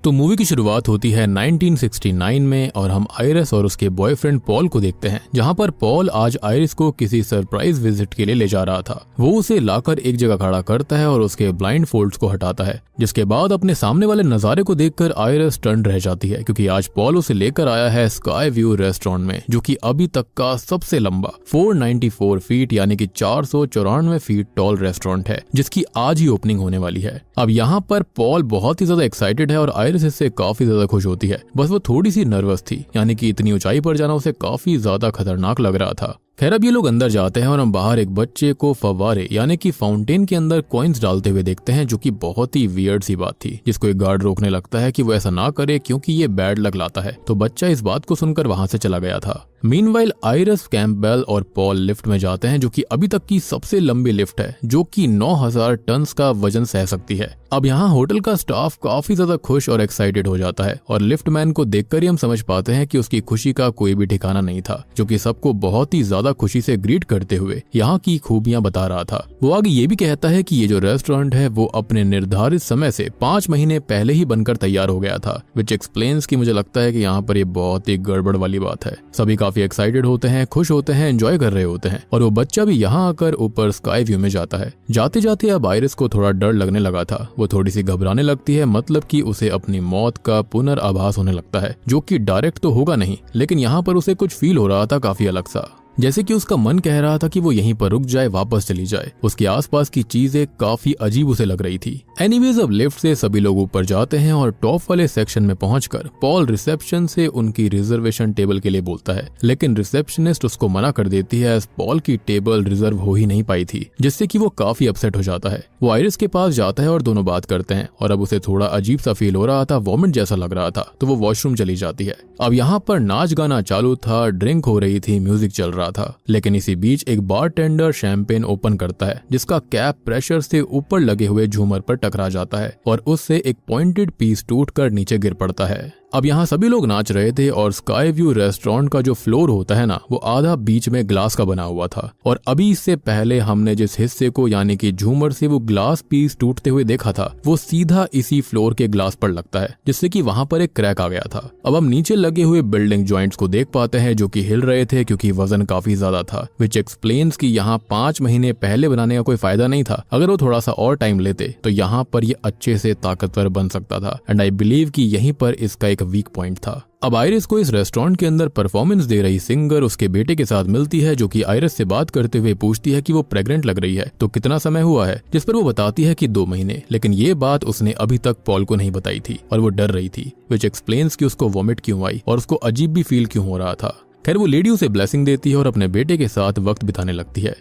तो मूवी की शुरुआत होती है 1969 में और हम आयरिस और उसके बॉयफ्रेंड पॉल को देखते हैं, जहां पर पॉल आज आयरिस को किसी सरप्राइज विजिट के लिए ले जा रहा था। वो उसे लाकर एक जगह खड़ा करता है और उसके ब्लाइंड फोल्ड्स को हटाता है, जिसके बाद अपने सामने वाले नजारे को देखकर आयरिस स्टन्ड रह जाती है, क्योंकि आज पॉल उसे लेकर आया है स्काई व्यू रेस्टोरेंट में, जो कि अभी तक का सबसे लंबा 494 फीट यानी कि 494 फीट टॉल रेस्टोरेंट है, जिसकी आज ही ओपनिंग होने वाली है। अब यहाँ पर पॉल बहुत ही ज्यादा एक्साइटेड है और आयरिस इससे काफी ज्यादा खुश होती है। बस वो थोड़ी सी नर्वस थी, यानी कि इतनी ऊंचाई पर जाना उसे काफी ज्यादा खतरनाक लग रहा था। खैर, अब ये लोग अंदर जाते हैं और हम बाहर एक बच्चे को फव्वारे यानी कि फाउंटेन के अंदर कॉइन्स डालते हुए देखते हैं, जो कि बहुत ही वियर्ड सी बात थी, जिसको एक गार्ड रोकने लगता है कि वो ऐसा ना करे क्योंकि ये बैड लक लाता है। तो बच्चा इस बात को सुनकर वहां से चला गया था। मीनवाइल आयरिस, कैम्पबेल और पॉल लिफ्ट में जाते हैं, जो कि अभी तक की सबसे लंबी लिफ्ट है, जो कि 9000 टन का वजन सह सकती है। अब यहाँ होटल का स्टाफ काफी ज्यादा खुश और एक्साइटेड हो जाता है और लिफ्टमैन को देखकर ही हम समझ पाते हैं कि उसकी खुशी का कोई भी ठिकाना नहीं था, जो कि सबको बहुत ही ज्यादा खुशी से ग्रीट करते हुए यहाँ की खूबियां बता रहा था। वो आगे ये भी कहता है कि ये जो रेस्टोरेंट है वो अपने निर्धारित समय से 5 महीने पहले ही बनकर तैयार हो गया था, विच एक्सप्लेन्स कि मुझे लगता है कि यहाँ पर ये बहुत ही गड़बड़ वाली बात है। सभी काफी एक्साइटेड होते हैं, खुश होते हैं, एंजॉय कर रहे होते हैं और वो बच्चा भी यहाँ आकर ऊपर स्काई व्यू में जाता है। जाते जाते अब आयरिस को थोड़ा डर लगने लगा था। वो थोड़ी सी घबराने लगती है, मतलब कि उसे अपनी मौत का पुनर्आभास होने लगता है, जो कि डायरेक्ट तो होगा नहीं, लेकिन यहाँ पर उसे कुछ फील हो रहा था काफी अलग सा, जैसे कि उसका मन कह रहा था कि वो यहीं पर रुक जाए, वापस चली जाए। उसके आसपास की चीजें काफी अजीब उसे लग रही थी। एनीवेज, अब लिफ्ट से सभी लोग ऊपर जाते हैं और टॉप वाले सेक्शन में पहुंचकर पॉल रिसेप्शन से उनकी रिजर्वेशन टेबल के लिए बोलता है, लेकिन रिसेप्शनिस्ट उसको मना कर देती है, एज पॉल की टेबल रिजर्व हो ही नहीं पाई थी, जिससे कि वो काफी अपसेट हो जाता है। वो आयरिस के पास जाता है और दोनों बात करते हैं और अब उसे थोड़ा अजीब सा फील हो रहा था, वॉमिट जैसा लग रहा था, तो वो वॉशरूम चली जाती है। अब यहाँ पर नाच गाना चालू था, ड्रिंक हो रही थी, म्यूजिक चल रहा था, लेकिन इसी बीच एक बारटेंडर शैंपेन ओपन करता है, जिसका कैप प्रेशर से ऊपर लगे हुए झूमर पर टकरा जाता है और उससे एक पॉइंटेड पीस टूटकर नीचे गिर पड़ता है। अब यहाँ सभी लोग नाच रहे थे और स्काई व्यू रेस्टोरेंट का जो फ्लोर होता है ना, वो आधा बीच में ग्लास का बना हुआ था और अभी इससे पहले हमने जिस हिस्से को यानी कि झूमर से वो ग्लास पीस टूटते हुए देखा था, वो सीधा इसी फ्लोर के ग्लास पर लगता है, जिससे कि वहां पर एक क्रैक आ गया था। अब हम नीचे लगे हुए बिल्डिंग जॉइंट्स को देख पाते हैं, जो कि हिल रहे थे क्योंकि वजन काफी ज्यादा था, विच एक्सप्लेन्स कि यहाँ 5 महीने पहले बनाने का कोई फायदा नहीं था। अगर वो थोड़ा सा और टाइम लेते तो यहाँ पर ये अच्छे से ताकतवर बन सकता था, एंड आई बिलीव कि यहीं पर इसका एक वीक पॉइंट था। अब आयरिस को इस रेस्टोरेंट के अंदर परफॉर्मेंस दे रही सिंगर उसके बेटे के साथ मिलती है, जो कि आयरिस से बात करते हुए पूछती है कि वो प्रेग्नेंट लग रही है, तो कितना समय हुआ है, जिस पर वो बताती है कि 2 महीने, लेकिन ये बात उसने अभी तक पॉल को नहीं बताई थी और वो डर रही थी, विच एक्सप्लेन्स कि उसको वॉमिट क्यों आई और उसको अजीब भी फील क्यों हो रहा था। खैर, वो लेडी उसे ब्लेसिंग देती है और अपने बेटे के साथ वक्त बिताने लगती है।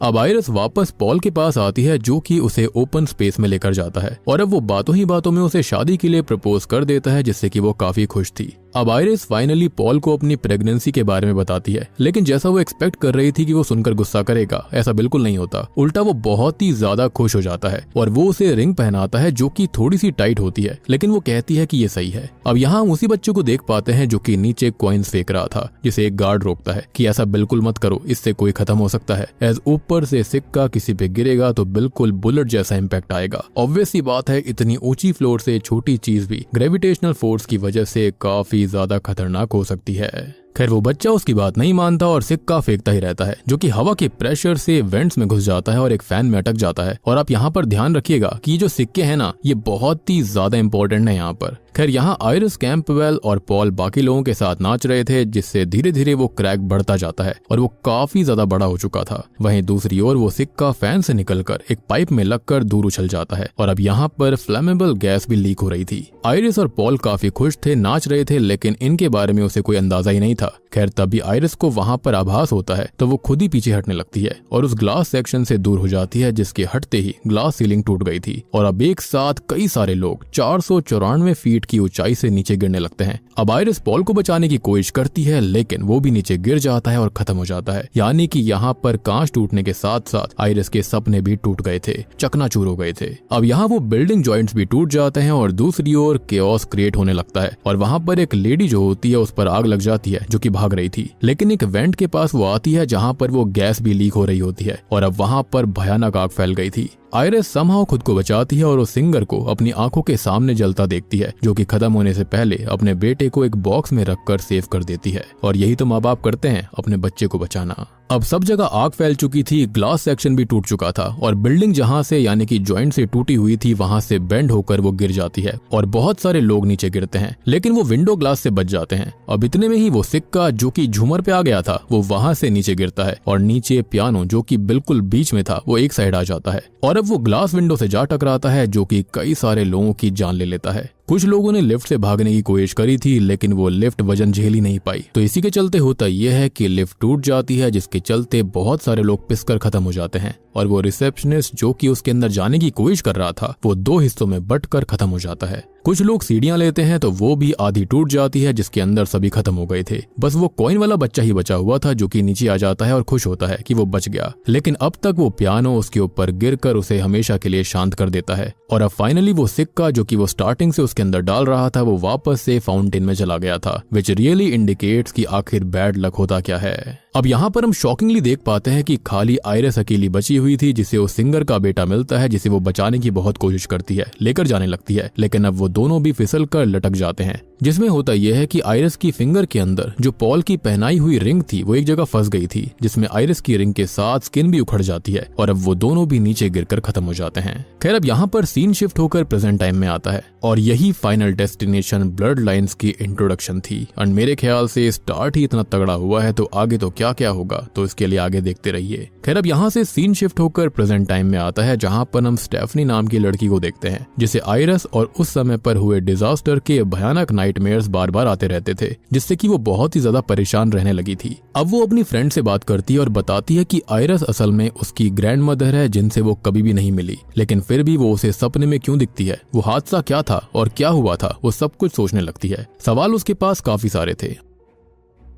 अब आयरिस वापस पॉल के पास आती है, जो कि उसे ओपन स्पेस में लेकर जाता है और अब वो बातों ही बातों में उसे शादी के लिए प्रपोज कर देता है, जिससे कि वो काफी खुश थी। अब आयरिस फाइनली पॉल को अपनी प्रेगनेंसी के बारे में बताती है, लेकिन जैसा वो एक्सपेक्ट कर रही थी कि वो सुनकर गुस्सा करेगा, ऐसा बिल्कुल नहीं होता। उल्टा वो बहुत ही ज्यादा खुश हो जाता है और वो उसे रिंग पहनाता है, जो कि थोड़ी सी टाइट होती है, लेकिन वो कहती है कि ये सही है। अब यहाँ हम उसी बच्चे को देख पाते हैं, जो कि नीचे कॉइन्स फेंक रहा था, जिसे एक गार्ड रोकता है कि ऐसा बिल्कुल मत करो, इससे कोई खत्म हो सकता है, एज ऊपर से सिक्का किसी पे गिरेगा तो बिल्कुल बुलेट जैसा इम्पैक्ट आएगा। ऑब्वियस सी बात है, इतनी ऊंची फ्लोर से छोटी चीज भी ग्रेविटेशनल फोर्स की वजह से काफी ज्यादा खतरनाक हो सकती है। खैर, वो बच्चा उसकी बात नहीं मानता और सिक्का फेंकता ही रहता है, जो कि हवा के प्रेशर से वेंट्स में घुस जाता है और एक फैन में अटक जाता है। और आप यहाँ पर ध्यान रखिएगा कि ये जो सिक्के हैं ना, ये बहुत ही ज्यादा इंपॉर्टेंट है यहाँ पर। खैर, यहाँ आयरिस, कैम्पबेल और पॉल बाकी लोगों के साथ नाच रहे थे, जिससे धीरे धीरे वो क्रैक बढ़ता जाता है और वो काफी ज्यादा बड़ा हो चुका था। वहीं दूसरी ओर वो सिक्का फैन से निकलकर एक पाइप में लगकर दूर उछल जाता है और अब यहाँ पर फ्लेमेबल गैस भी लीक हो रही थी। आयरिस और पॉल काफी खुश थे, नाच रहे थे, लेकिन इनके बारे में उसे कोई अंदाजा ही नहीं था। खैर, तभी आयरिस को वहां पर आभास होता है, तो वो खुद ही पीछे हटने लगती है और उस ग्लास सेक्शन से दूर हो जाती है, जिसके हटते ही ग्लास सीलिंग टूट गई थी और अब एक साथ कई सारे लोग 494 फीट की ऊंचाई से नीचे गिरने लगते हैं। अब आयरिस पॉल को बचाने की कोशिश करती है, लेकिन वो भी नीचे गिर जाता है और खत्म हो जाता है। यानी कि यहाँ पर कांच टूटने के साथ साथ आयरिस के सपने भी टूट गए थे, चकनाचूर हो गए थे। अब यहाँ वो बिल्डिंग जॉइंट्स भी टूट जाते हैं और दूसरी ओर केओस क्रिएट होने लगता है और वहाँ पर एक लेडी जो होती है उस पर आग लग जाती है जो कि भाग रही थी, लेकिन एक वेंट के पास वो आती है जहाँ पर वो गैस भी लीक हो रही होती है और अब वहाँ पर भयानक आग फैल गई थी। आयरिस समहाउ खुद को बचाती है और उस सिंगर को अपनी आंखों के सामने जलता देखती है, जो कि खत्म होने से पहले अपने बेटे को एक बॉक्स में रखकर सेव कर देती है। और यही तो माँ बाप करते हैं, अपने बच्चे को बचाना। अब सब जगह आग फैल चुकी थी, ग्लास सेक्शन भी टूट चुका था और बिल्डिंग जहां से यानी कि जॉइंट से टूटी हुई थी वहां से बेंड होकर वो गिर जाती है और बहुत सारे लोग नीचे गिरते हैं, लेकिन वो विंडो ग्लास से बच जाते हैं। अब इतने में ही वो सिक्का जो कि झूमर पे आ गया था वो वहां से नीचे गिरता है और नीचे पियानो जो कि बिल्कुल बीच में था वो एक साइड आ जाता है और अब वो ग्लास विंडो से जा टकराता है, जो कि कई सारे लोगों की जान ले लेता है। कुछ लोगों ने लिफ्ट से भागने की कोशिश करी थी, लेकिन वो लिफ्ट वजन झेल ही नहीं पाई, तो इसी के चलते होता यह है कि लिफ्ट टूट जाती है, जिसके चलते बहुत सारे लोग पिसकर खत्म हो जाते हैं और वो रिसेप्शनिस्ट जो कि उसके अंदर जाने की कोशिश कर रहा था वो 2 हिस्सों में बंटकर खत्म हो जाता है। कुछ लोग सीढ़ियां लेते हैं तो वो भी आधी टूट जाती है, जिसके अंदर सभी खत्म हो गए थे। बस वो कॉइन वाला बच्चा ही बचा हुआ था जो कि नीचे आ जाता है और खुश होता है कि वो बच गया, लेकिन अब तक वो पियानो उसके ऊपर गिरकर उसे हमेशा के लिए शांत कर देता है और अब फाइनली वो सिक्का जो कि वो स्टार्टिंग से उसके अंदर डाल रहा था वो वापस से फाउंटेन में चला गया था, विच रियली इंडिकेट्स कि आखिर बैड लक होता क्या है। अब यहाँ पर हम शॉकिंगली देख पाते हैं कि खाली आयरिस अकेली बची हुई थी, जिसे उस सिंगर का बेटा मिलता है, जिसे वो बचाने की बहुत कोशिश करती है, लेकर जाने लगती है, लेकिन अब वो दोनों भी फिसल कर लटक जाते हैं। जिसमें होता यह है कि आयरिस की फिंगर के अंदर जो पॉल की पहनाई हुई रिंग थी वो एक जगह फंस गई थी, जिसमें आयरिस की रिंग के साथ स्किन भी उखड़ जाती है और अब वो दोनों भी नीचे गिरकर खत्म हो जाते हैं। खैर अब यहाँ पर सीन शिफ्ट होकर प्रेजेंट टाइम में आता है और यही फाइनल डेस्टिनेशन ब्लड लाइन्स की इंट्रोडक्शन थी। और मेरे ख्याल से स्टार्ट ही इतना तगड़ा हुआ है तो आगे तो क्या क्या होगा, तो इसके लिए आगे देखते रहिए। खैर अब यहाँ से सीन शिफ्ट होकर प्रेजेंट टाइम में आता है, जहाँ पर हम स्टेफनी नाम की लड़की को देखते हैं, जिसे आयरिस और उस समय पर हुए डिजास्टर के भयानक नाइटमेयर्स बार बार आते रहते थे, जिससे कि वो बहुत ही ज्यादा परेशान रहने लगी थी। अब वो अपनी फ्रेंड से बात करती है और बताती है कि आयरिस असल में उसकी ग्रैंड मदर है, जिनसे वो कभी भी नहीं मिली, लेकिन फिर भी वो उसे सपने में क्यों दिखती है, वो हादसा क्या था और क्या हुआ था, वो सब कुछ सोचने लगती है। सवाल उसके पास काफी सारे थे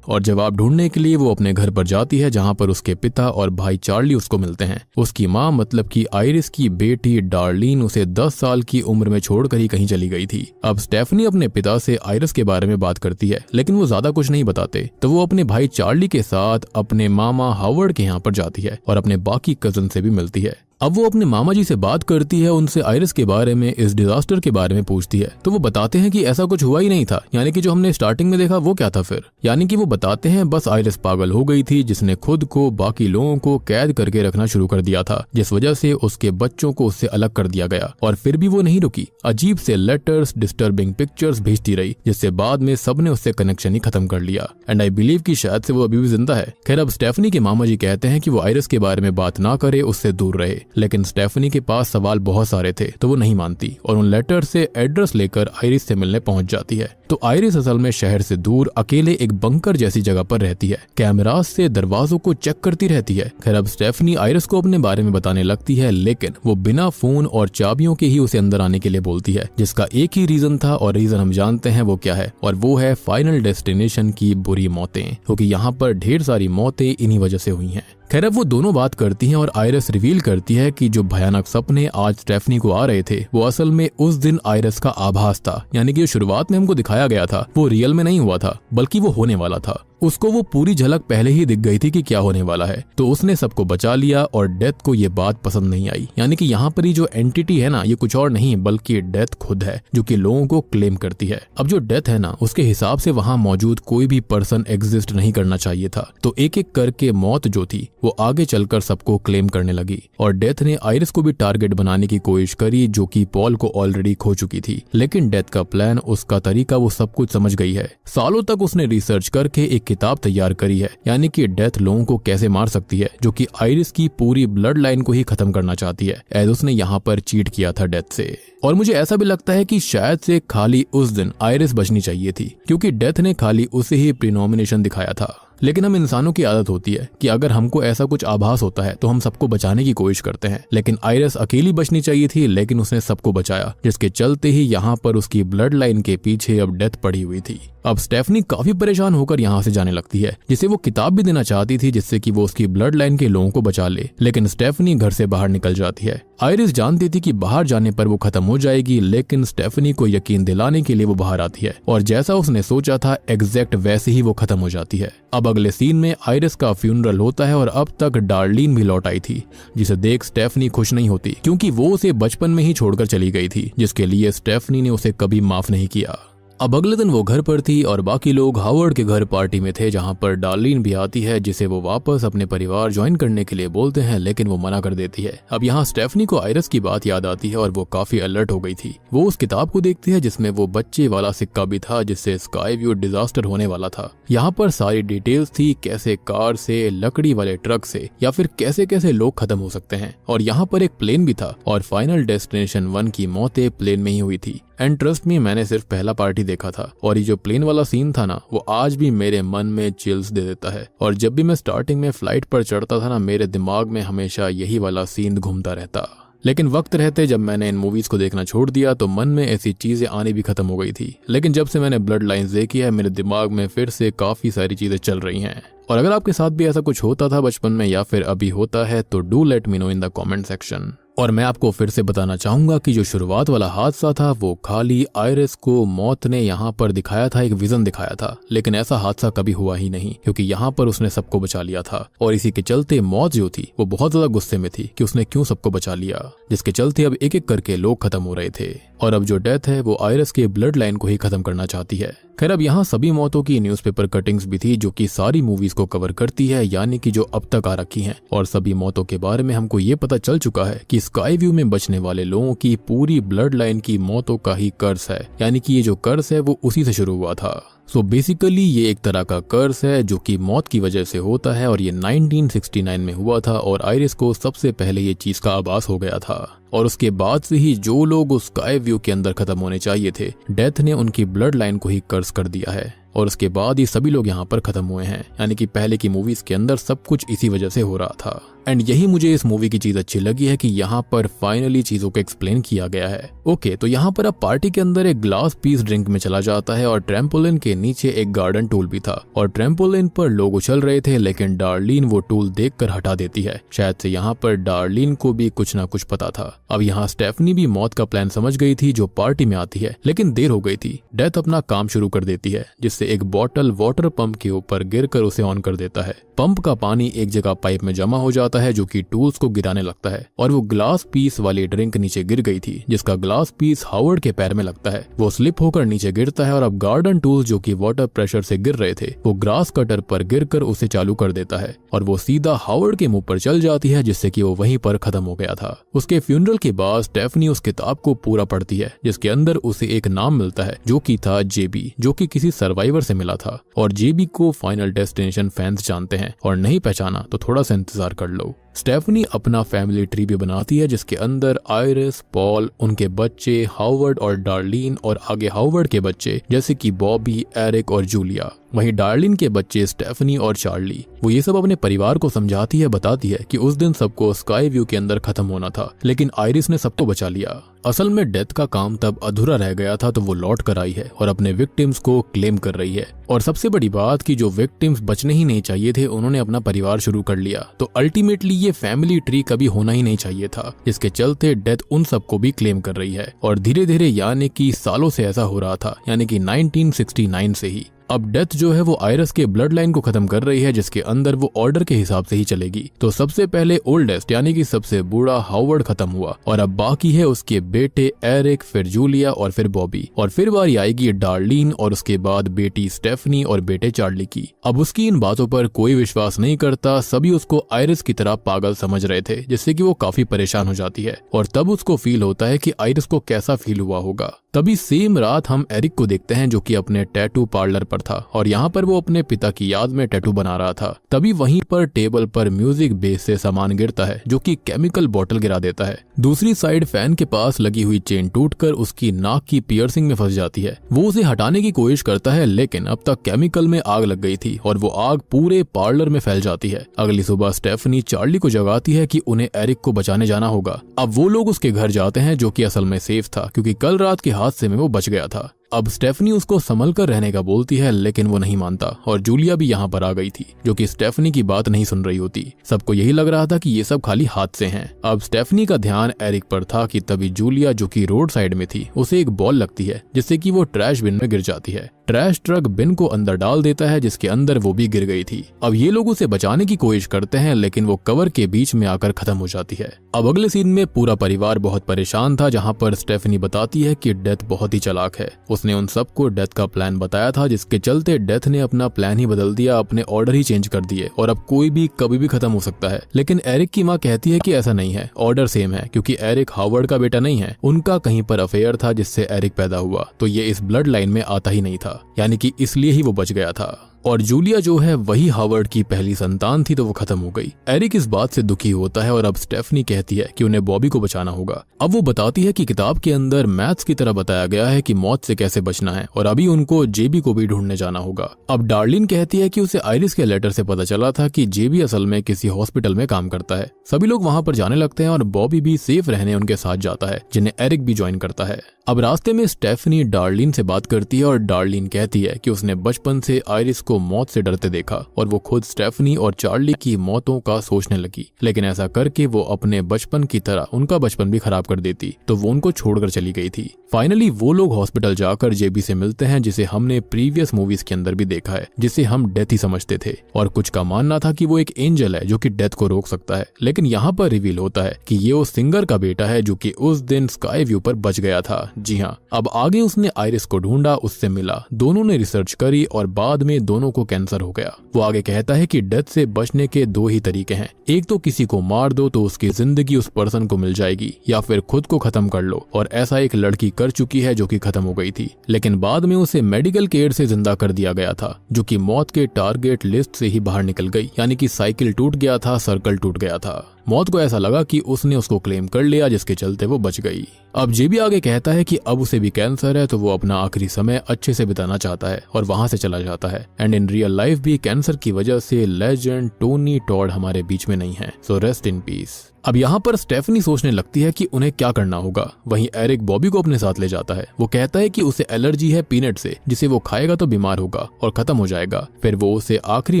और जवाब ढूंढने के लिए वो अपने घर पर जाती है, जहां पर उसके पिता और भाई चार्ली उसको मिलते हैं। उसकी माँ मतलब कि आयरिस की बेटी डार्लिन उसे 10 साल की उम्र में छोड़कर ही कहीं चली गई थी। अब स्टेफनी अपने पिता से आयरिस के बारे में बात करती है, लेकिन वो ज्यादा कुछ नहीं बताते, तो वो अपने भाई चार्ली के साथ अपने मामा हावर्ड के यहाँ पर जाती है और अपने बाकी कजन से भी मिलती है। अब वो अपने मामा जी से बात करती है, उनसे आयरिस के बारे में, इस डिजास्टर के बारे में पूछती है, तो वो बताते हैं कि ऐसा कुछ हुआ ही नहीं था, यानी कि जो हमने स्टार्टिंग में देखा वो क्या था फिर। यानी कि वो बताते हैं बस आयरिस पागल हो गई थी, जिसने खुद को बाकी लोगों को कैद करके रखना शुरू कर दिया था, जिस वजह से उसके बच्चों को उससे अलग कर दिया गया। और फिर भी वो नहीं रुकी, अजीब से लेटर्स, डिस्टर्बिंग पिक्चर्स भेजती रही, जिससे बाद में सबने उससे कनेक्शन ही खत्म कर लिया। एंड आई बिलीव कि शायद से वो अभी भी जिंदा है। खैर अब स्टेफनी के मामा जी कहते हैं कि वो आयरिस के बारे में बात ना करे, उससे दूर रहे, लेकिन स्टेफनी के पास सवाल बहुत सारे थे, तो वो नहीं मानती और उन लेटर से एड्रेस लेकर आयरिस से मिलने पहुंच जाती है। तो आयरिस असल में शहर से दूर अकेले एक बंकर जैसी जगह पर रहती है, कैमरास से दरवाजों को चेक करती रहती है। खैर अब स्टेफनी आयरिस को अपने बारे में बताने लगती है, लेकिन वो बिना फोन और चाबियों के ही उसे अंदर आने के लिए बोलती है, जिसका एक ही रीजन था और रीजन हम जानते हैं वो क्या है, और वो है फाइनल डेस्टिनेशन की बुरी मौतें, क्योंकि यहाँ पर ढेर सारी मौतें इन्हीं वजह से हुई हैं। खैर अब वो दोनों बात करती हैं और आयरिस रिवील करती है कि जो भयानक सपने आज स्टेफनी को आ रहे थे वो असल में उस दिन आयरिस का आभास था, यानी कि जो शुरुआत में हमको दिखाया गया था वो रियल में नहीं हुआ था, बल्कि वो होने वाला था। उसको वो पूरी झलक पहले ही दिख गई थी कि क्या होने वाला है, तो उसने सबको बचा लिया और डेथ को ये बात पसंद नहीं आई। यानी कि यहाँ पर ही जो एंटिटी है ना, ये कुछ और नहीं बल्कि डेथ खुद है, जो कि लोगों को क्लेम करती है। अब जो डेथ है ना, उसके हिसाब से वहाँ मौजूद कोई भी पर्सन एग्जिस्ट नहीं करना चाहिए था, तो एक एक करके मौत जो थी वो आगे चलकर सबको क्लेम करने लगी और डेथ ने आयरिस को भी टारगेट बनाने की कोशिश करी, जो कि पॉल को ऑलरेडी खो चुकी थी। लेकिन डेथ का प्लान, उसका तरीका, वो सब कुछ समझ गई है। सालों तक उसने रिसर्च करके एक किताब तैयार करी है, यानी कि डेथ लोगों को कैसे मार सकती है, जो कि आयरिस की पूरी ब्लड लाइन को ही खत्म करना चाहती है, एज उसने यहाँ पर चीट किया था डेथ से। और मुझे ऐसा भी लगता है कि शायद से खाली उस दिन आयरिस बचनी चाहिए थी, क्योंकि डेथ ने खाली उसे ही प्रीनॉमिनेशन दिखाया था। लेकिन हम इंसानों की आदत होती है कि अगर हमको ऐसा कुछ आभास होता है तो हम सबको बचाने की कोशिश करते हैं। लेकिन आयरिस अकेली बचनी चाहिए थी, लेकिन उसने सबको बचाया, जिसके चलते ही यहाँ पर उसकी ब्लड लाइन के पीछे अब डेथ पड़ी हुई थी। अब स्टेफनी काफी परेशान होकर यहाँ से जाने लगती है, जिसे वो किताब भी देना चाहती थी जिससे कि वो उसकी ब्लड लाइन के लोगों को बचा ले, लेकिन स्टेफनी घर से बाहर निकल जाती है। आयरिस जानती थी कि बाहर जाने पर वो खत्म हो जाएगी, लेकिन स्टेफनी को यकीन दिलाने के लिए वो बाहर आती है और जैसा उसने सोचा था एग्जैक्ट वैसे ही वो खत्म हो जाती है। अब अगले सीन में आयरिस का फ्यूनरल होता है और अब तक डार्लिन भी लौट आई थी, जिसे देख स्टेफनी खुश नहीं होती क्योंकि वो उसे बचपन में ही छोड़कर चली गई थी, जिसके लिए स्टेफनी ने उसे कभी माफ नहीं किया। अब अगले दिन वो घर पर थी और बाकी लोग हावर्ड के घर पार्टी में थे, जहां पर डार्लिन भी आती है, जिसे वो वापस अपने परिवार ज्वाइन करने के लिए बोलते हैं, लेकिन वो मना कर देती है। अब यहाँ स्टेफनी को आयरिस की बात याद आती है और वो काफी अलर्ट हो गई थी। वो उस किताब को देखती है जिसमें वो बच्चे वाला सिक्का भी था जिससे स्काई व्यू डिजास्टर होने वाला था। यहाँ पर सारी डिटेल्स थी, कैसे कार से, लकड़ी वाले ट्रक से, या फिर कैसे कैसे लोग खत्म हो सकते हैं। और यहाँ पर एक प्लेन भी था और फाइनल डेस्टिनेशन 1 की मौतें प्लेन में ही हुई थी। एंड ट्रस्ट मी, मैंने सिर्फ पहला पार्टी देखा था और ये जो प्लेन वाला सीन था ना, वो आज भी मेरे मन में चिल्स दे देता है। और जब भी मैं स्टार्टिंग में फ्लाइट पर चढ़ता था ना, मेरे दिमाग में हमेशा यही वाला सीन घूमता रहता। लेकिन वक्त रहते जब मैंने इन मूवीज को देखना छोड़ दिया तो मन में ऐसी चीजें आनी भी खत्म हो गई थी। लेकिन जब से मैंने ब्लड लाइन्स देखी है, मेरे दिमाग में फिर से काफी सारी चीजें चल रही हैं। और अगर आपके साथ भी ऐसा कुछ होता था बचपन में या फिर अभी होता है तो do let me know in the comment section. और मैं आपको फिर से बताना चाहूंगा कि जो शुरुआत वाला हादसा था वो खाली आयरिस को मौत ने यहाँ पर दिखाया था, एक विजन दिखाया था, लेकिन ऐसा हादसा कभी हुआ ही नहीं क्योंकि यहाँ पर उसने सबको बचा लिया था। और इसी के चलते मौत जो थी वो बहुत ज्यादा गुस्से में थी कि उसने क्यों सबको बचा लिया, जिसके चलते अब एक एक करके लोग खत्म हो रहे थे। और अब जो डेथ है वो आयरिस के ब्लड लाइन को ही खत्म करना चाहती है। खैर, अब यहाँ सभी मौतों की न्यूज़पेपर कटिंग्स भी थी जो कि सारी मूवीज को कवर करती है, यानी कि जो अब तक आ रखी हैं। और सभी मौतों के बारे में हमको ये पता चल चुका है कि स्काई व्यू में बचने वाले लोगों की पूरी ब्लड लाइन की मौतों का ही कर्स है, यानी कि ये जो कर्स है वो उसी से शुरू हुआ था। सो बेसिकली ये एक तरह का कर्स है जो कि मौत की वजह से होता है और ये 1969 में हुआ था और आयरिस को सबसे पहले ये चीज का आभास हो गया था। और उसके बाद से ही जो लोग उस स्काई व्यू के अंदर खत्म होने चाहिए थे, डेथ ने उनकी ब्लड लाइन को ही कर्स कर दिया है और उसके बाद ही सभी लोग यहाँ पर खत्म हुए हैं। यानी कि पहले की मूवीज के अंदर सब कुछ इसी वजह से हो रहा था। एंड यही मुझे इस मूवी की चीज अच्छी लगी है कि यहाँ पर फाइनली चीजों को एक्सप्लेन किया गया है। ओके, तो यहाँ पर अब पार्टी के अंदर एक ग्लास पीस ड्रिंक में चला जाता है और ट्रैम्पोलिन के नीचे एक गार्डन टूल भी था और ट्रैम्पोलिन पर लोग उछल रहे थे, लेकिन डार्लिन वो टूल देखकर हटा देती है। शायद से यहाँ पर डार्लिन को भी कुछ ना कुछ पता था। अब यहाँ स्टेफनी भी मौत का प्लान समझ गई थी जो पार्टी में आती है, लेकिन देर हो गई थी। डेथ अपना काम शुरू कर देती है जिससे एक बॉटल वाटर पंप के ऊपर गिरकर उसे ऑन कर देता है। पंप का पानी एक जगह पाइप में जमा हो जाता है जो कि टूल्स को गिराने लगता है और वो ग्लास पीस वाली ड्रिंक नीचे गिर गई थी, जिसका ग्लास पीस हावर्ड के पैर में लगता है। वो स्लिप होकर नीचे गिरता है और अब गार्डन टूल्स जो कि वाटर प्रेशर से गिर रहे थे वो ग्रास कटर पर गिरकर उसे चालू कर देता है और वो सीधा हावर्ड के मुंह पर चल जाती है, जिससे कि वो वहीं पर खत्म हो गया था। उसके फ्यूनरल के बाद स्टेफनी उस किताब को पूरा पढ़ती है जिसके अंदर उसे एक नाम मिलता है जो कि था जेबी, जो कि किसी सर्वाइवर से मिला था। और जेबी को फाइनल डेस्टिनेशन फैंस जानते हैं और नहीं पहचाना तो थोड़ा सा इंतजार कर लो। स्टेफनी अपना फैमिली ट्री भी बनाती है जिसके अंदर आयरिस, पॉल, उनके बच्चे हावर्ड और डार्लिन और आगे हावर्ड के बच्चे जैसे कि बॉबी, एरिक और जूलिया। वहीं डार्लिन के बच्चे स्टेफनी और चार्ली, वो ये सब अपने परिवार को समझाती है, बताती है कि उस दिन सबको स्काई व्यू के अंदर खत्म होना था, लेकिन आयरिस ने सबको बचा लिया। असल में डेथ का काम तब अधूरा रह गया था तो वो लौट कर आई है और अपने विक्टिम्स को क्लेम कर रही है। और सबसे बड़ी बात कि जो विक्टिम्स बचने ही नहीं चाहिए थे उन्होंने अपना परिवार शुरू कर लिया। तो अल्टीमेटली ये फैमिली ट्री कभी होना ही नहीं चाहिए था, जिसके चलते डेथ उन सबको भी क्लेम कर रही है। और धीरे धीरे यानी कि सालों से ऐसा हो रहा था, यानी कि 1969 से ही अब डेथ जो है वो आयरिस के ब्लड लाइन को खत्म कर रही है, जिसके अंदर वो ऑर्डर के हिसाब से ही चलेगी। तो सबसे पहले ओल्डेस्ट यानी कि सबसे बूढ़ा हावर्ड खत्म हुआ और अब बाकी है उसके बेटे एरिक, फिर जूलिया और फिर बॉबी, और फिर बारी आएगी डार्लिन और उसके बाद बेटी स्टेफनी और बेटे चार्ली की। अब उसकी इन बातों पर कोई विश्वास नहीं करता, सभी उसको आयरिस की तरह पागल समझ रहे थे, जिससे कि वो काफी परेशान हो जाती है। और तब उसको फील होता है कि आयरिस को कैसा फील हुआ होगा। तभी सेम रात हम एरिक को देखते हैं जो कि अपने टैटू पार्लर पर था और यहाँ पर वो अपने पिता की याद में टैटू बना रहा था। तभी वहीं पर टेबल पर म्यूजिक बेस से सामान गिरता है जो कि केमिकल बोतल गिरा देता है। दूसरी साइड फैन के पास लगी हुई चेन टूटकर उसकी नाक की पियर्सिंग में फंस जाती है। वो उसे हटाने की कोशिश करता है लेकिन अब तक केमिकल में आग लग गई थी और वो आग पूरे पार्लर में फैल जाती है। अगली सुबह स्टेफनी चार्ली को जगाती है कि उन्हें एरिक को बचाने जाना होगा। अब वो लोग उसके घर जाते हैं जो कि असल में सेफ था क्योंकि कल रात के हादसे में वो बच गया था। अब स्टेफनी उसको संभल कर रहने का बोलती है लेकिन वो नहीं मानता और जूलिया भी यहाँ पर आ गई थी जो कि स्टेफनी की बात नहीं सुन रही होती। सबको यही लग रहा था कि ये सब खाली हादसे हैं। अब स्टेफनी का ध्यान एरिक पर था कि तभी जूलिया जो कि रोड साइड में थी उसे एक बॉल लगती है जिससे कि वो ट्रैश बिन में गिर जाती है। ट्रैश ट्रक बिन को अंदर डाल देता है जिसके अंदर वो भी गिर गई थी। अब ये लोग उसे बचाने की कोशिश करते हैं लेकिन वो कवर के बीच में आकर खत्म हो जाती है। अब अगले सीन में पूरा परिवार बहुत परेशान था जहाँ पर स्टेफनी बताती है कि डेथ बहुत ही चालाक है। उसने उन सबको डेथ का प्लान बताया था जिसके चलते डेथ ने अपना प्लान ही बदल दिया, अपने ऑर्डर ही चेंज कर दिए और अब कोई भी कभी भी खत्म हो सकता है। लेकिन एरिक की माँ कहती है कि ऐसा नहीं है, ऑर्डर सेम है क्योंकि एरिक हावर्ड का बेटा नहीं है। उनका कहीं पर अफेयर था जिससे एरिक पैदा हुआ तो ये इस ब्लड लाइन में आता ही नहीं था, यानी कि इसलिए ही वो बच गया था। और जूलिया जो है वही हावर्ड की पहली संतान थी तो वो खत्म हो गई। एरिक इस बात से दुखी होता है और अब स्टेफनी कहती है कि उन्हें बॉबी को बचाना होगा। अब वो बताती है कि किताब के अंदर मैथ्स की तरह बताया गया है कि मौत से कैसे बचना है और अभी उनको जेबी को भी ढूंढने जाना होगा। अब डार्लिन कहती है कि उसे आइरिस के लेटर से पता चला था कि जेबी असल में किसी हॉस्पिटल में काम करता है। सभी लोग वहां पर जाने लगते हैं और बॉबी भी सेफ रहने उनके साथ जाता है जिन्हें एरिक भी ज्वाइन करता है। अब रास्ते में स्टेफनी डार्लिन से बात करती है और डार्लिन कहती है कि उसने बचपन से आइरिस को मौत से डरते देखा और वो खुद स्टेफनी और चार्ली की मौतों का सोचने लगी, लेकिन ऐसा करके वो अपने बचपन की तरह उनका बचपन भी खराब कर देती तो वो उनको छोड़कर चली गई थी। फाइनली वो लोग हॉस्पिटल जाकर जेबी से मिलते हैं जिसे हमने प्रीवियस मूवीज के अंदर भी देखा है, जिसे हम डेथ ही समझते थे और कुछ का मानना था कि वो एक एंजल है जो कि डेथ को रोक सकता है। लेकिन यहाँ पर रिवील होता है कि ये उस सिंगर का बेटा है जो कि उस दिन स्काई व्यू पर बच गया था। जी हाँ, अब आगे उसने आइरिस को ढूंढा, उससे मिला, दोनों ने रिसर्च करी और बाद में दोनों को कैंसर हो गया। वो आगे कहता है कि डेथ से बचने के दो ही तरीके हैं, एक तो किसी को मार दो तो उसकी जिंदगी उस पर्सन को मिल जाएगी या फिर खुद को खत्म कर लो। और ऐसा एक लड़की कर चुकी है जो कि खत्म हो गई थी, लेकिन बाद में उसे मेडिकल केयर से जिंदा कर दिया गया था जो कि मौत के टारगेट लिस्ट से ही बाहर निकल गई, यानी कि साइकिल टूट गया था, सर्कल टूट गया था। मौत को ऐसा लगा कि उसने उसको क्लेम कर लिया जिसके चलते वो बच गई। अब जेबी आगे कहता है कि अब उसे भी कैंसर है तो वो अपना आखिरी समय अच्छे से बिताना चाहता है और वहां से चला जाता है। एंड इन रियल लाइफ भी कैंसर की वजह से लेजेंड टोनी टॉड हमारे बीच में नहीं है, सो रेस्ट इन पीस। अब यहाँ पर स्टेफनी सोचने लगती है कि उन्हें क्या करना होगा। वहीं एरिक बॉबी को अपने साथ ले जाता है। वो कहता है कि उसे एलर्जी है पीनट से, जिसे वो खाएगा तो बीमार होगा और खत्म हो जाएगा। फिर वो उसे आखिरी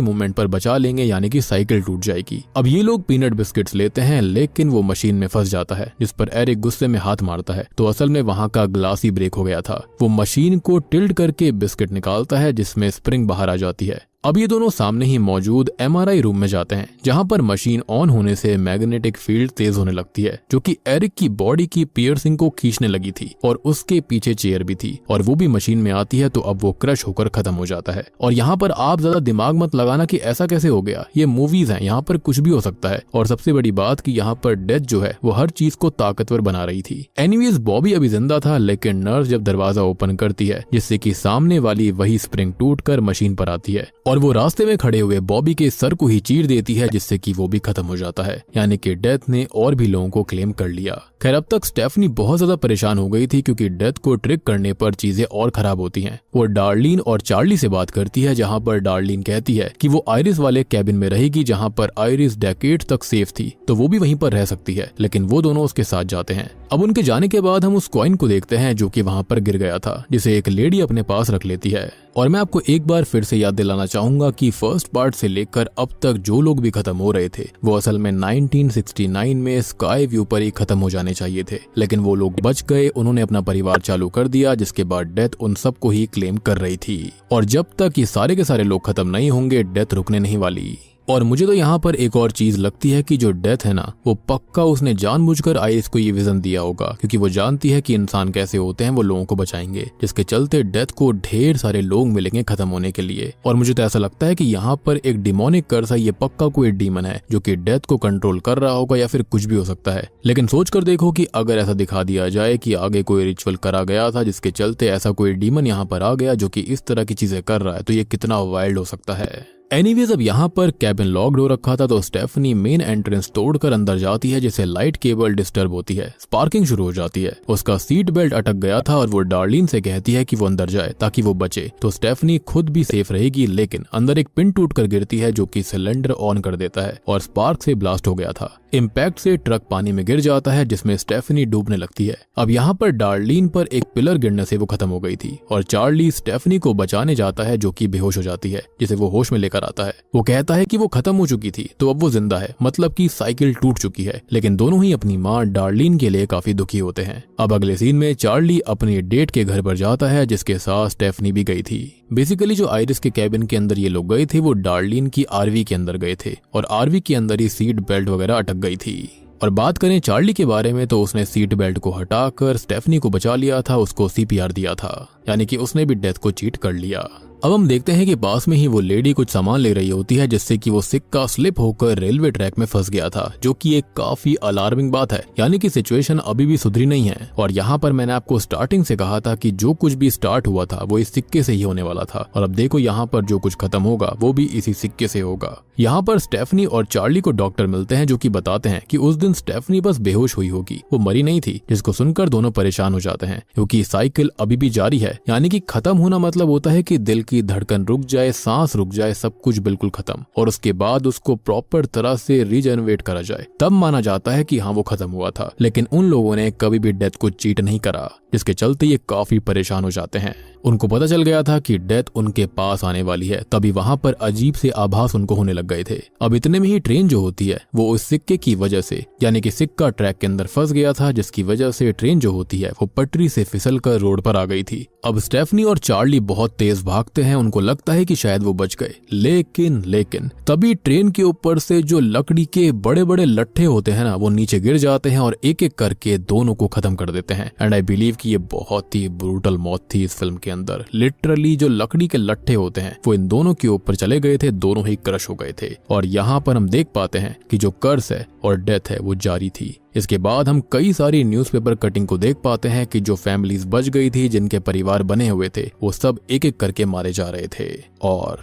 मोमेंट पर बचा लेंगे, यानी कि साइकिल टूट जाएगी। अब ये लोग पीनट बिस्किट्स लेते हैं लेकिन वो मशीन में फंस जाता है, जिस पर एरिक गुस्से में हाथ मारता है तो असल में वहाँ का ग्लास ही ब्रेक हो गया था। वो मशीन को टिल्ट करके बिस्किट निकालता है जिसमें स्प्रिंग बाहर आ जाती है। अब ये दोनों सामने ही मौजूद एमआरआई रूम में जाते हैं जहां पर मशीन ऑन होने से मैग्नेटिक फील्ड तेज होने लगती है जो कि एरिक की बॉडी की पियर्सिंग को खींचने लगी थी और उसके पीछे चेयर भी थी और वो भी मशीन में आती है तो अब वो क्रश होकर खत्म हो जाता है। और यहाँ पर आप ज्यादा दिमाग मत लगाना कि ऐसा कैसे हो गया, ये मूवीज हैं, यहाँ पर कुछ भी हो सकता है। और सबसे बड़ी बात कि यहाँ पर डेथ जो है वो हर चीज को ताकतवर बना रही थी। एनीवेज बॉबी अभी जिंदा था लेकिन नर्स जब दरवाजा ओपन करती है जिससे कि सामने वाली वही स्प्रिंग टूटकर मशीन पर आती है और वो रास्ते में खड़े हुए बॉबी के सर को ही चीर देती है जिससे कि वो भी खत्म हो जाता है, यानी कि डेथ ने और भी लोगों को क्लेम कर लिया। खैर अब तक स्टेफनी बहुत ज्यादा परेशान हो गई थी क्योंकि डेथ को ट्रिक करने पर चीजें और खराब होती हैं। वो डार्लिन और चार्ली से बात करती है जहां पर डार्लिन कहती है कि वो आइरिस वाले कैबिन में रहेगी जहां पर आइरिस डेकेड तक सेफ थी तो वो भी वहीं पर रह सकती है, लेकिन वो दोनों उसके साथ जाते हैं। अब उनके जाने के बाद हम उस कॉइन को देखते हैं जो कि वहां पर गिर गया था, जिसे एक लेडी अपने पास रख लेती है। और मैं आपको एक बार फिर से याद दिलाना चाहूंगा कि फर्स्ट पार्ट से लेकर अब तक जो लोग भी खत्म हो रहे थे वो असल में 1969 में स्काई व्यू पर ही खत्म हो जाने चाहिए थे, लेकिन वो लोग बच गए। उन्होंने अपना परिवार चालू कर दिया जिसके बाद डेथ उन सबको ही क्लेम कर रही थी और जब तक ये सारे के सारे लोग खत्म नहीं होंगे डेथ रुकने नहीं वाली। और मुझे तो यहाँ पर एक और चीज लगती है कि जो डेथ है ना, वो पक्का उसने जानबूझकर आइरिस को ये विजन दिया होगा, क्योंकि वो जानती है कि इंसान कैसे होते हैं, वो लोगों को बचाएंगे, जिसके चलते डेथ को ढेर सारे लोग मिलेंगे खत्म होने के लिए। और मुझे तो ऐसा लगता है कि यहाँ पर एक डिमोनिक कर्स है, ये पक्का कोई डीमन है जो कि डेथ को कंट्रोल कर रहा होगा, या फिर कुछ भी हो सकता है। लेकिन सोच कर देखो कि अगर ऐसा दिखा दिया जाए कि आगे कोई रिचुअल करा गया था जिसके चलते ऐसा कोई डीमन यहाँ पर आ गया जो कि इस तरह की चीजें कर रहा है, तो ये कितना वाइल्ड हो सकता है। एनीवेज, अब यहाँ पर कैबिन लॉक्ड हो रखा था, तो स्टेफनी मेन एंट्रेंस तोड़कर अंदर जाती है, जिससे लाइट केबल डिस्टर्ब होती है, स्पार्किंग शुरू हो जाती है। उसका सीट बेल्ट अटक गया था और वो डार्लिन से कहती है कि वो अंदर जाए ताकि वो बचे, तो स्टेफनी खुद भी सेफ रहेगी। लेकिन अंदर एक पिन टूट कर गिरती है जो कि सिलेंडर ऑन कर देता है और स्पार्क से ब्लास्ट हो गया था। इम्पैक्ट से ट्रक पानी में गिर जाता है, जिसमें स्टेफनी डूबने लगती है। अब यहाँ पर डार्लिन पर एक पिलर गिरने से वो खत्म हो गई थी और चार्ली स्टेफनी को बचाने जाता है, जो कि बेहोश हो जाती है, जिसे वो होश में लेकर आता है। वो कहता है कि वो खत्म हो चुकी थी, तो अब वो जिंदा है, मतलब कि साइकिल टूट चुकी है। लेकिन दोनों ही अपनी माँ डार्लिन के लिए काफी दुखी होते हैं। अब अगले सीन में चार्ली अपनी डेट के घर पर जाता है, जिसके साथ स्टेफनी भी गई थी। बेसिकली जो आइरिस के कैबिन के अंदर ये लोग गए थे, वो डार्लिन की आरवी के अंदर गए थे और आरवी के अंदर ही सीट बेल्ट वगैरह अटक गई थी। और बात करें चार्ली के बारे में, तो उसने सीट बेल्ट को हटाकर स्टेफनी को बचा लिया था, उसको सीपीआर दिया था, यानी कि उसने भी डेथ को चीट कर लिया। अब हम देखते हैं कि पास में ही वो लेडी कुछ सामान ले रही होती है, जिससे कि वो सिक्का स्लिप होकर रेलवे ट्रैक में फंस गया था, जो कि एक काफी अलार्मिंग बात है, यानी कि सिचुएशन अभी भी सुधरी नहीं है। और यहाँ पर मैंने आपको स्टार्टिंग से कहा था कि जो कुछ भी स्टार्ट हुआ था वो इस सिक्के से ही होने वाला था, और अब देखो यहाँ पर जो कुछ खत्म होगा वो भी इसी सिक्के से होगा। यहाँ पर स्टेफनी और चार्ली को डॉक्टर मिलते हैं, जो कि बताते हैं कि उस दिन स्टेफनी बस बेहोश हुई होगी, वो मरी नहीं थी, जिसको सुनकर दोनों परेशान हो जाते हैं, क्योंकि साइकिल अभी भी जारी है। यानी कि खत्म होना मतलब होता है कि दिल की धड़कन रुक जाए, सांस रुक जाए, सब कुछ बिल्कुल खत्म, और उसके बाद उसको प्रॉपर तरह से रीजनरेट करा जाए, तब माना जाता है कि हाँ वो खत्म हुआ था। लेकिन उन लोगों ने कभी भी डेथ को चीट नहीं करा, जिसके चलते ये काफी परेशान हो जाते हैं। उनको पता चल गया था कि डेथ उनके पास आने वाली है, तभी वहां पर अजीब से आभास उनको होने लग गए थे। अब इतने में ही ट्रेन जो होती है वो उस सिक्के की वजह से, यानी कि सिक्का ट्रैक के अंदर फंस गया था, जिसकी वजह से ट्रेन जो होती है वो पटरी से फिसलकर रोड पर आ गई थी। अब स्टेफनी और चार्ली बहुत तेज भागते हैं, उनको लगता है कि शायद वो बच गए, लेकिन तभी ट्रेन के ऊपर से जो लकड़ी के बड़े बड़े लट्ठे होते हैं ना, वो नीचे गिर जाते हैं और एक एक करके दोनों को खत्म कर देते हैं। एंड आई बिलीव कि ये बहुत ही ब्रूटल मौत थी इस फिल्म के अंदर। लिटरली जो लकड़ी के लट्ठे होते हैं वो इन दोनों के ऊपर चले गए थे, दोनों ही क्रश हो गए थे। और यहाँ पर हम देख पाते हैं कि जो कर्स है और डेथ है वो जारी थी। इसके बाद हम कई सारी न्यूज़पेपर कटिंग को देख पाते हैं कि जो फैमिलीज बच गई थी, जिनके परिवार बने हुए थे, वो सब एक एक करके मारे जा रहे थे। और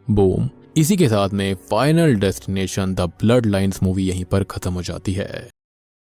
बूम, इसी के साथ में final destination the blood lines movie यहीं पर खत्म हो जाती है।